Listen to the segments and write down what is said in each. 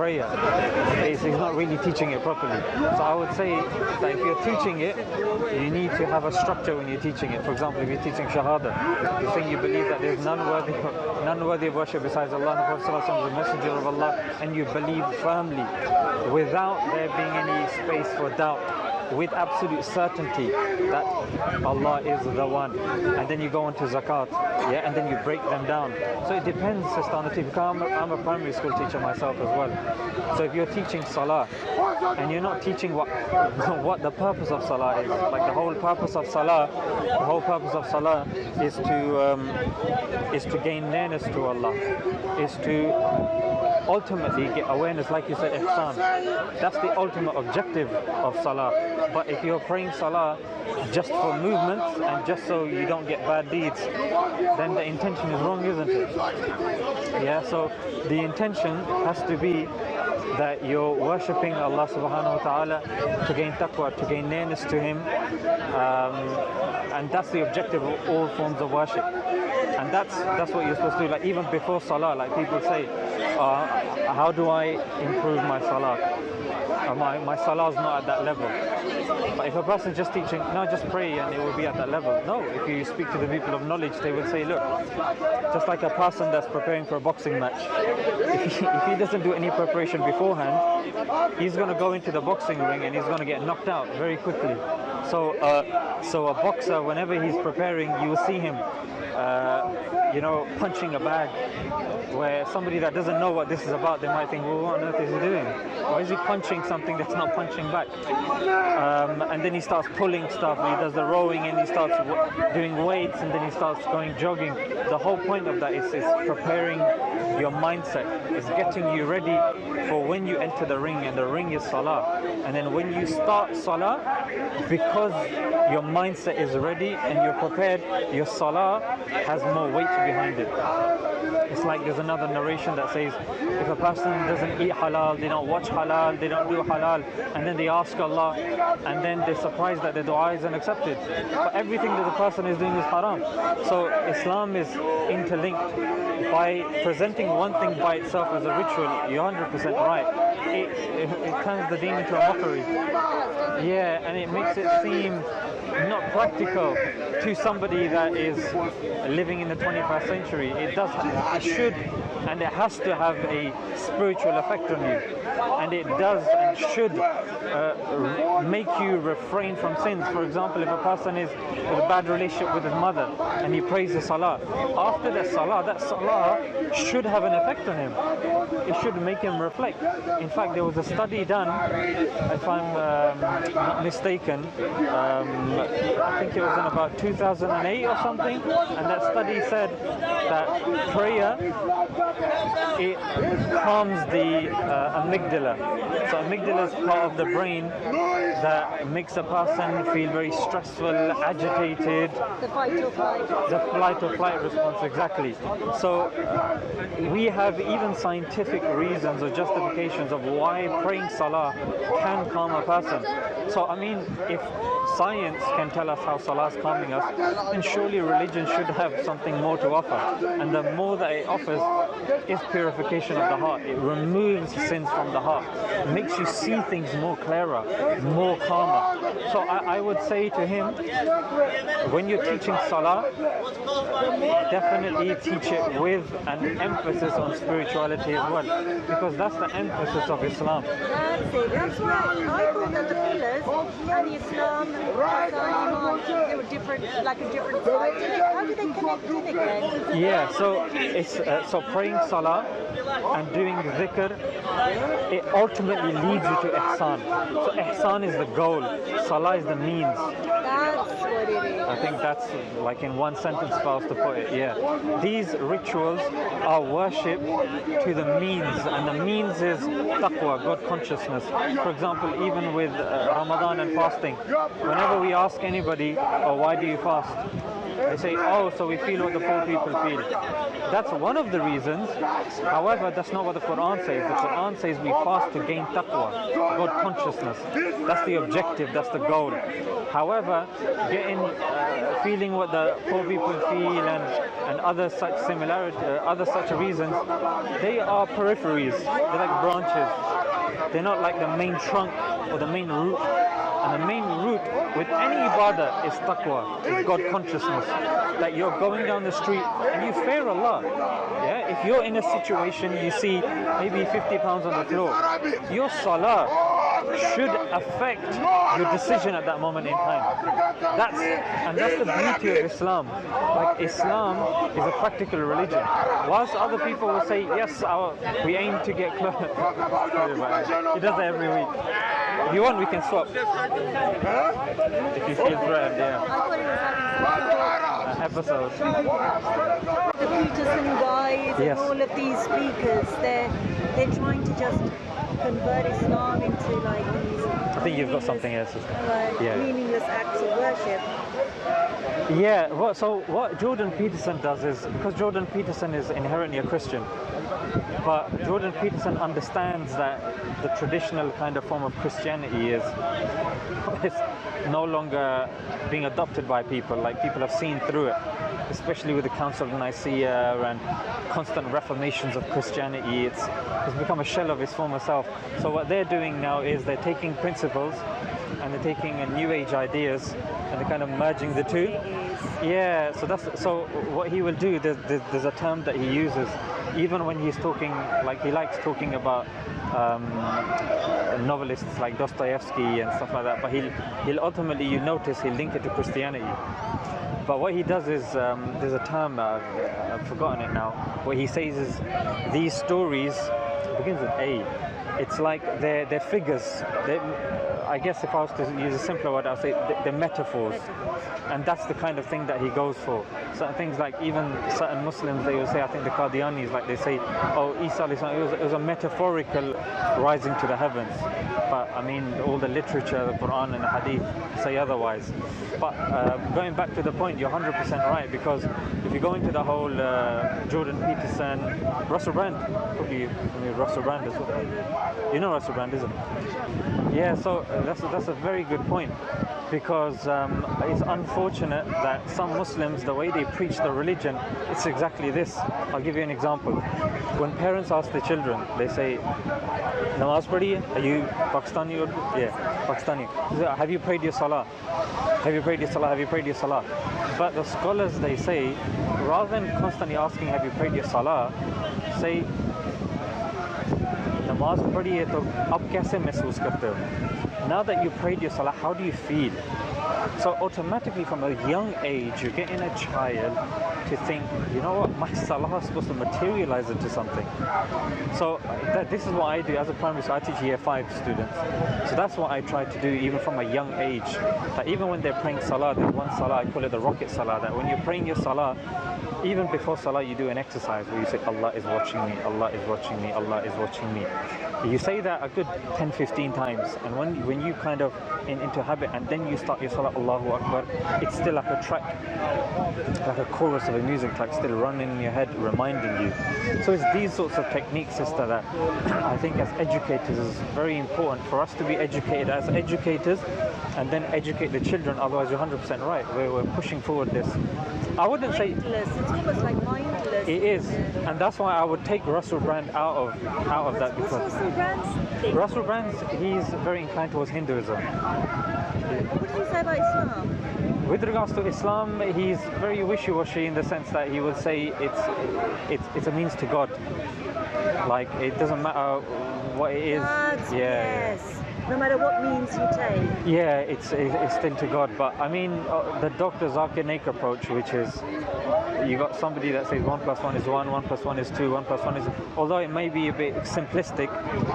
prayer. He's not really teaching it properly. So I would say that if you're teaching it, you need to have a structure when you're teaching it. For example, if you're teaching Shahada, you're saying you believe that there's none worthy of worship besides Allah, and the Prophet ﷺ is the messenger of Allah, and you believe firmly, without there being any space for doubt, with absolute certainty that Allah is the one. And then you go on to zakat, yeah, and then you break them down. So it depends, Sister Anatif, because I'm a primary school teacher myself as well. So if you're teaching Salah and you're not teaching what the purpose of Salah is, like the whole purpose of Salah is to gain nearness to Allah, is to ultimately get awareness, like you said, ihsan. That's the ultimate objective of Salah. But if you're praying Salah just for movements and just so you don't get bad deeds, then the intention is wrong, isn't it? Yeah, so the intention has to be that you're worshipping Allah subhanahu wa ta'ala to gain taqwa, to gain nearness to Him, and that's the objective of all forms of worship. And that's what you're supposed to do. Like even before Salah, like people say, how do I improve my Salah? My Salah is not at that level. But if a person's just teaching, no, just pray and it will be at that level. No, if you speak to the people of knowledge, they will say, look, just like a person that's preparing for a boxing match, if he doesn't do any preparation beforehand, he's going to go into the boxing ring and he's going to get knocked out very quickly. So a boxer, whenever he's preparing, you will see him punching a bag, where somebody that doesn't know what this is about, they might think, well, what on earth is he doing? Why is he punching something that's not punching back? And then he starts pulling stuff, and he does the rowing, and he starts doing weights, and then he starts going jogging. The whole point of that is preparing your mindset. It's getting you ready for when you enter the ring, and the ring is Salah. And then when you start Salah, because your mindset is ready and you're prepared, your Salah has more weight behind it. It's like there's another narration that says, if a person doesn't eat halal, they don't watch halal, they don't do halal, and then they ask Allah, and then they're surprised that their dua isn't accepted. But everything that the person is doing is haram. So Islam is interlinked. By presenting one thing by itself as a ritual, you're 100% right. It turns the deen into a mockery. Yeah, and it makes it seem not practical to somebody that is living in the 21st century. It should and it has to have a spiritual effect on you, and it does and should make you refrain from sins. For example, if a person is with a bad relationship with his mother and he prays the Salah, after that Salah should have an effect on him. It should make him reflect. In fact, there was a study done, if I'm not mistaken, I think it was in about 2008 or something, and that study said that prayer, it calms the amygdala. So amygdala is part of the brain that makes a person feel very stressful, agitated. The fight or flight. The flight or flight response, exactly. So we have even scientific reasons or justifications of why praying Salah can calm a person. So I mean, if science can tell us how Salah is calming us, then surely religion should have something more to offer. And the more that it offers is purification of the heart. It removes sins from the heart. It makes you see things more clearer, more calmer. So I would say to him, when you're teaching Salah, definitely teach it with an emphasis on spirituality as well, because that's the emphasis of Islam. That's it. That's why I thought that the pillars and Islam and they were different, like a different side. How do they connect in again? Yeah, so it's so praying Salah and doing dhikr, it ultimately leads you to ihsan. So ihsan is the goal, Salah is the means. That's what it is. I think that's like in one sentence if I was to put it, yeah. These rituals are worship to the means, and the means is taqwa, God consciousness. For example, even with Ramadan and fasting, whenever we ask anybody, oh, why do you fast? They say, oh, so we feel what the poor people feel. That's one of the reasons. However, that's not what the Quran says. The Quran says we fast to gain taqwa, God consciousness. That's the objective, that's the goal. However, feeling what the poor people feel and other such similarity, other such reasons, they are peripheries. They're like branches. They're not like the main trunk or the main root. And the main root with any ibadah is taqwa, is God consciousness. That you're going down the street and you fear Allah. Yeah? If you're in a situation, you see maybe 50 pounds on the floor, your salah should affect your decision at that moment in time. That's the beauty of Islam. Like, Islam is a practical religion. Whilst other people will say, yes, we aim to get close. He does that every week. If you want, we can swap. If you feel threatened, yeah. I thought he was having Episode. the Peterson guys Yes. and all of these speakers, they're trying to just convert Islam into like these I think you've got something else. Yeah. meaningless acts of worship. Yeah, what Jordan Peterson does is, because Jordan Peterson is inherently a Christian, but Jordan Peterson understands that the traditional kind of form of Christianity is no longer being adopted by people, like people have seen through it, especially with the Council of Nicaea and constant reformations of Christianity. It's become a shell of its former self. So what they're doing now is they're taking principles and they're taking New Age ideas and they're kind of merging the two. Yeah, so what he will do, there's a term that he uses, even when he's talking, like he likes talking about novelists like Dostoevsky and stuff like that, but he'll ultimately, you notice, he'll link it to Christianity. But what he does is, there's a term, I've forgotten it now, what he says is, these stories, it begins with A, it's like they're figures. I guess if I was to use a simpler word, I'd say they're metaphors. And that's the kind of thing that he goes for. Certain things like even certain Muslims, they will say, I think the Qadianis, like they say, oh, Isa, it was a metaphorical rising to the heavens. But I mean, all the literature, the Quran and the Hadith say otherwise. But going back to the point, you're 100% right, because if you go into the whole Jordan Peterson, Russell Brand, probably Russell Brand as well. You know Russell Brand, isn't it? Yeah, so that's a very good point, because it's unfortunate that some Muslims, the way they preach the religion, it's exactly this. I'll give you an example. When parents ask their children, they say, Namaz padi? Are you Pakistani? Yeah, Pakistani. Have you prayed your salah? Have you prayed your salah? Have you prayed your salah? But the scholars, they say, rather than constantly asking, have you prayed your salah, say, Namaz padi hai to ab kaise mehsoos karte ho? Now that you prayed your salah, how do you feel? So automatically from a young age, you're getting a child to think, you know what, my salah is supposed to materialize into something. So this is what I do as a primary school. I teach year 5 students. So that's what I try to do even from a young age. That even when they're praying salah, there's one salah, I call it the rocket salah, that when you're praying your salah, even before salah, you do an exercise where you say, Allah is watching me, Allah is watching me, Allah is watching me. You say that a good 10-15 times, and when you kind of into habit, and then you start your salah, Allahu Akbar, it's still like a track, like a chorus of a music track still running in your head, reminding you. So it's these sorts of techniques, sister, that I think as educators is very important for us to be educated as educators, and then educate the children. Otherwise, you're 100% right. We're pushing forward this. I wouldn't say It's almost like mindless. it is, and that's why I would take Russell Brand out of that, What's because Russell Brand's thing? Russell Brand, he's very inclined towards Hinduism. What do you say about Islam? With regards to Islam, he's very wishy-washy in the sense that he will say it's a means to God. Like, it doesn't matter what it is. Yes. No matter what means you take. Yeah, it's still to God. But I mean, the Dr. Zakir Naik approach, which is you got somebody that says 1 + 1 is 1, 1 + 1 is 2, 1 + 1 is. Although it may be a bit simplistic,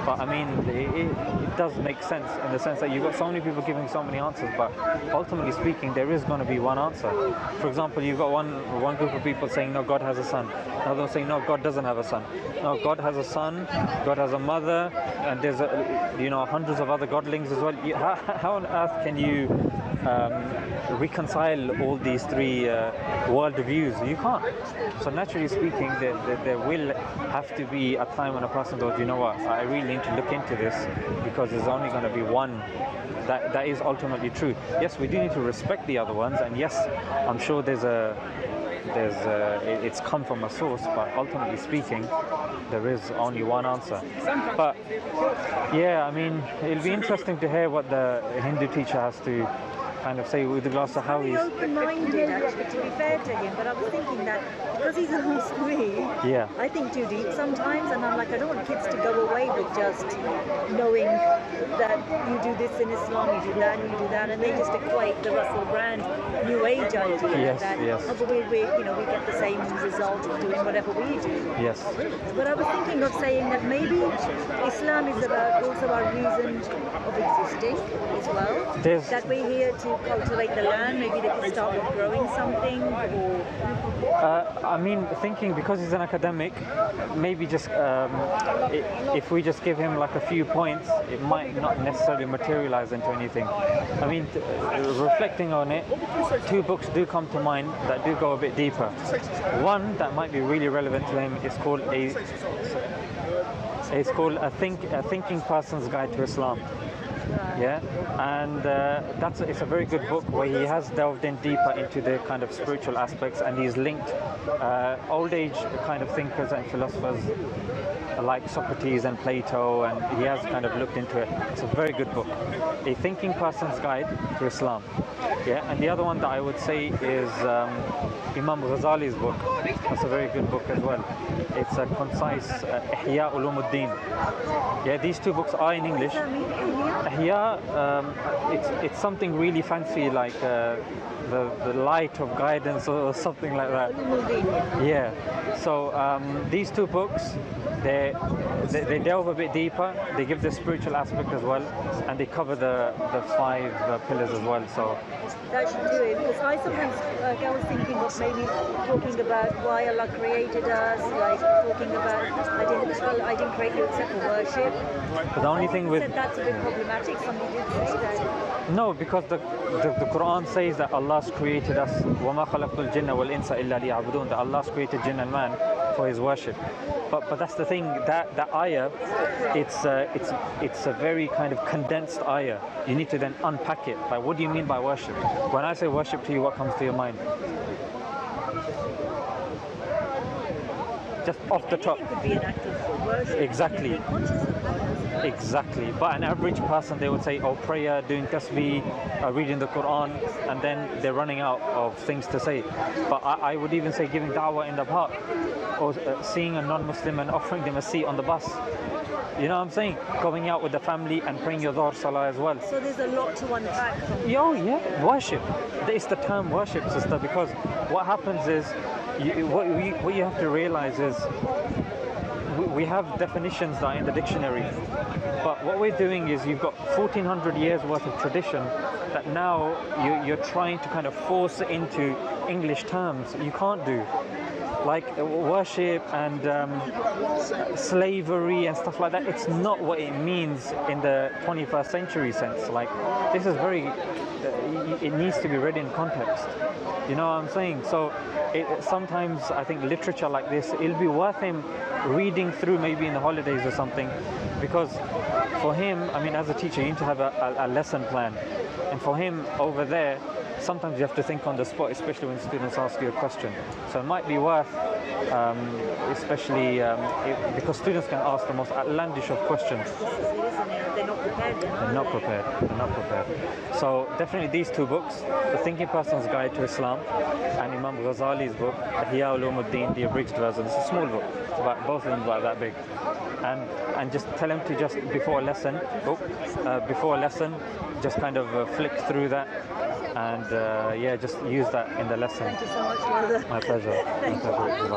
but I mean, it does make sense in the sense that you've got so many people giving so many answers. But ultimately speaking, there is going to be one answer. For example, you've got one group of people saying, no, God has a son. Another saying, no, God doesn't have a son. No, God has a son, God has a mother, and there's hundreds of about the godlings as well. How on earth can you reconcile all these three worldviews? You can't. So naturally speaking, there will have to be a time when a person goes, you know what, I really need to look into this, because there's only going to be one that is ultimately true. Yes, we do need to respect the other ones, and yes, I'm sure it's come from a source, but ultimately speaking, there is only one answer. But yeah, I mean, it'll be interesting to hear what the Hindu teacher has to kind of say with regards to how he's open-minded, actually, to be fair to him. But I was thinking that because he's asked me, yeah, I think too deep sometimes, and I'm like, I don't want kids to go away with just knowing that you do this in Islam, you do that, and you do that, and they just equate the Russell Brand New Age idea. Yes, that yes. oh, but we get the same result of doing whatever we do. Yes. But I was thinking of saying that maybe Islam is also our reason of existing as well. That we're here to cultivate the land. Maybe they could start with growing something, or I mean, thinking because he's an academic, maybe just if we just give him like a few points, it might not necessarily materialize into anything. I mean, reflecting on it, two books do come to mind that do go a bit deeper. One that might be really relevant to him is called a Thinking Person's Guide to Islam. Yeah, and it's a very good book where he has delved in deeper into the kind of spiritual aspects, and he's linked old age kind of thinkers and philosophers like Socrates and Plato, and he has kind of looked into it. It's a very good book, A Thinking Person's Guide to Islam. Yeah, and the other one that I would say is Imam Ghazali's book. That's a very good book as well. It's a concise Ihya Ulumuddin. Yeah, these two books are in English. Ihya, it's something really fancy, like the light of guidance or something like that. Yeah. So these two books, they delve a bit deeper. They give the spiritual aspect as well, and they cover the five pillars as well. So that should do it. Because I sometimes I was thinking of maybe talking about why Allah created us, like talking about I didn't create you except for worship. But the only thing with that's a bit problematic. Somebody did say that. No, because the Quran says that Allah's created us. وَمَا خَلَقْتُ الْجِنَّ وَالْإِنسَ إِلَّا لِيَعْبُدُونَ. That Allah's created jinn and man for His worship. But that's the thing. That ayah, it's a very kind of condensed ayah. You need to then unpack it. Like, what do you mean by worship? When I say worship to you, what comes to your mind? Just off the top. It could be an act of worship. Exactly. Exactly. But an average person, they would say, oh, prayer, doing tasbih, reading the Quran, and then they're running out of things to say. But I would even say giving da'wah in the park, or seeing a non-Muslim and offering them a seat on the bus. You know what I'm saying? Going out with the family and praying your Dhuhr Salah as well. So there's a lot to unpack from yeah, worship. It's the term worship, sister, because what happens is, what you have to realize is, we have definitions that are in the dictionary, but what we're doing is you've got 1400 years worth of tradition that now you're trying to kind of force into English terms. You can't do. Like worship and slavery and stuff like that, it's not what it means in the 21st century sense. Like, this is it needs to be read in context. You know what I'm saying? So sometimes I think literature like this, it'll be worth him reading through maybe in the holidays or something, because for him, I mean, as a teacher, you need to have a lesson plan. And for him over there, sometimes you have to think on the spot, especially when students ask you a question. So it might be worth, especially because students can ask the most outlandish of questions. They're not prepared. They're not prepared. They're not prepared. So definitely these two books, The Thinking Person's Guide to Islam, and Imam Ghazali's book, Ihya Ulumuddin, the abridged version. It's a small book. It's about, both of them about that big. And just tell him to just before a lesson, just kind of flick through that, and just use that in the lesson. Thank you so much, brother. My pleasure. My pleasure.